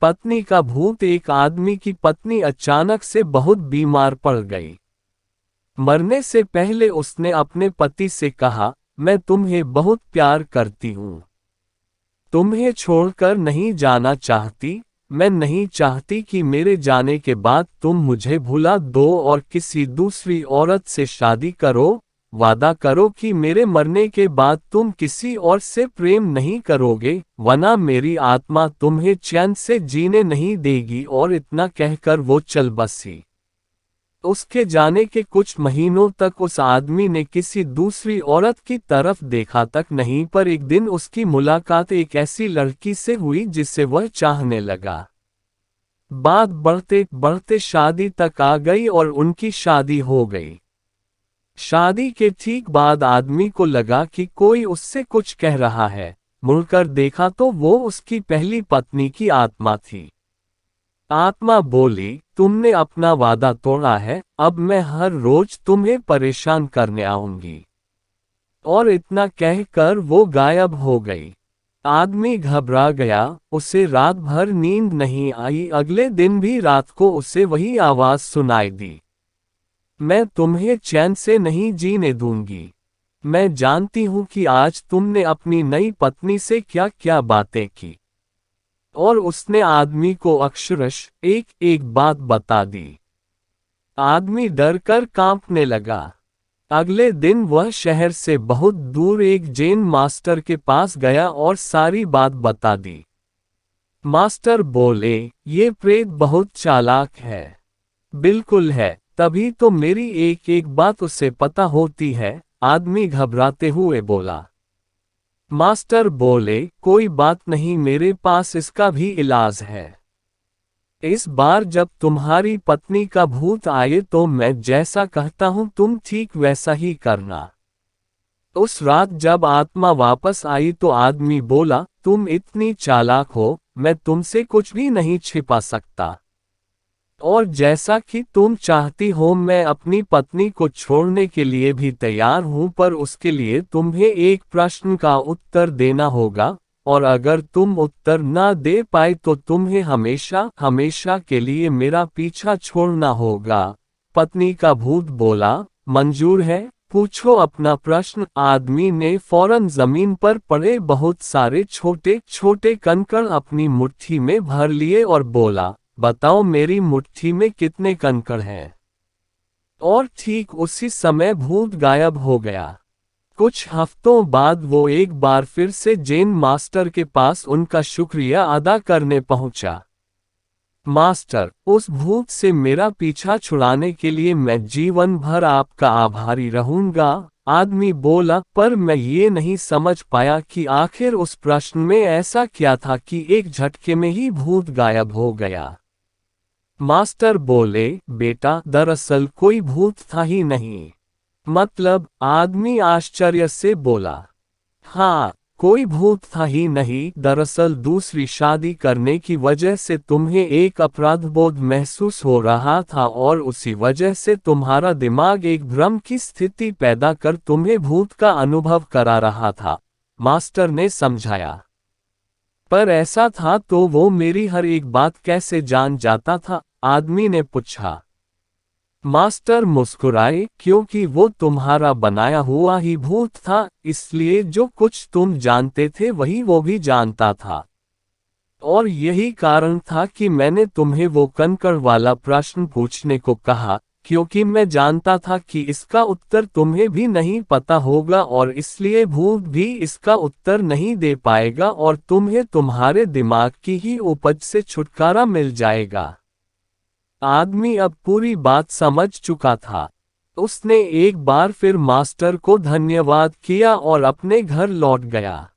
पत्नी का भूत। एक आदमी की पत्नी अचानक से बहुत बीमार पड़ गई। मरने से पहले उसने अपने पति से कहा, मैं तुम्हें बहुत प्यार करती हूँ, तुम्हें छोड़कर नहीं जाना चाहती। मैं नहीं चाहती कि मेरे जाने के बाद तुम मुझे भुला दो और किसी दूसरी औरत से शादी करो। वादा करो कि मेरे मरने के बाद तुम किसी और से प्रेम नहीं करोगे, वरना मेरी आत्मा तुम्हें चैन से जीने नहीं देगी। और इतना कहकर वो चल बसी। उसके जाने के कुछ महीनों तक उस आदमी ने किसी दूसरी औरत की तरफ देखा तक नहीं, पर एक दिन उसकी मुलाकात एक ऐसी लड़की से हुई जिसे वह चाहने लगा। बात बढ़ते बढ़ते शादी तक आ गई और उनकी शादी हो गई। शादी के ठीक बाद आदमी को लगा कि कोई उससे कुछ कह रहा है। मुड़कर देखा तो वो उसकी पहली पत्नी की आत्मा थी। आत्मा बोली, तुमने अपना वादा तोड़ा है, अब मैं हर रोज तुम्हें परेशान करने आऊंगी। और इतना कहकर वो गायब हो गई। आदमी घबरा गया, उसे रात भर नींद नहीं आई। अगले दिन भी रात को उसे वही आवाज सुनाई दी, मैं तुम्हें चैन से नहीं जीने दूंगी। मैं जानती हूं कि आज तुमने अपनी नई पत्नी से क्या क्या बातें की। और उसने आदमी को अक्षरश एक एक बात बता दी। आदमी डर कर कांपने लगा। अगले दिन वह शहर से बहुत दूर एक जैन मास्टर के पास गया और सारी बात बता दी। मास्टर बोले, ये प्रेत बहुत चालाक है। बिल्कुल है, तभी तो मेरी एक एक बात उसे पता होती है। आदमी घबराते हुए बोला। मास्टर बोले, कोई बात नहीं, मेरे पास इसका भी इलाज है। इस बार जब तुम्हारी पत्नी का भूत आए तो मैं जैसा कहता हूं तुम ठीक वैसा ही करना। उस रात जब आत्मा वापस आई तो आदमी बोला, तुम इतनी चालाक हो, मैं तुमसे कुछ भी नहीं छिपा सकता। और जैसा कि तुम चाहती हो मैं अपनी पत्नी को छोड़ने के लिए भी तैयार हूं, पर उसके लिए तुम्हें एक प्रश्न का उत्तर देना होगा, और अगर तुम उत्तर ना दे पाए तो तुम्हें हमेशा हमेशा के लिए मेरा पीछा छोड़ना होगा। पत्नी का भूत बोला, मंजूर है, पूछो अपना प्रश्न। आदमी ने फौरन जमीन पर पड़े बहुत सारे छोटे छोटे कंकड़ अपनी मुट्ठी में भर लिए और बोला, बताओ मेरी मुट्ठी में कितने कंकड़ हैं। और ठीक उसी समय भूत गायब हो गया। कुछ हफ्तों बाद वो एक बार फिर से जैन मास्टर के पास उनका शुक्रिया अदा करने पहुंचा। मास्टर, उस भूत से मेरा पीछा छुड़ाने के लिए मैं जीवन भर आपका आभारी रहूंगा। आदमी बोला, पर मैं ये नहीं समझ पाया कि आखिर उस प्रश्न में ऐसा क्या था कि एक झटके में ही भूत गायब हो गया। मास्टर बोले, बेटा, दरअसल कोई भूत था ही नहीं। मतलब? आदमी आश्चर्य से बोला। हाँ, कोई भूत था ही नहीं। दरअसल दूसरी शादी करने की वजह से तुम्हें एक अपराधबोध महसूस हो रहा था और उसी वजह से तुम्हारा दिमाग एक भ्रम की स्थिति पैदा कर तुम्हें भूत का अनुभव करा रहा था, मास्टर ने समझाया। पर ऐसा था तो वो मेरी हर एक बात कैसे जान जाता था? आदमी ने पूछा। मास्टर मुस्कुराए, क्योंकि वो तुम्हारा बनाया हुआ ही भूत था, इसलिए जो कुछ तुम जानते थे वही वो भी जानता था। और यही कारण था कि मैंने तुम्हें वो कंकड़ वाला प्रश्न पूछने को कहा, क्योंकि मैं जानता था कि इसका उत्तर तुम्हें भी नहीं पता होगा और इसलिए भूत भी इसका उत्तर नहीं दे पाएगा और तुम्हें तुम्हारे दिमाग की ही उपज से छुटकारा मिल जाएगा। आदमी अब पूरी बात समझ चुका था। उसने एक बार फिर मास्टर को धन्यवाद किया और अपने घर लौट गया।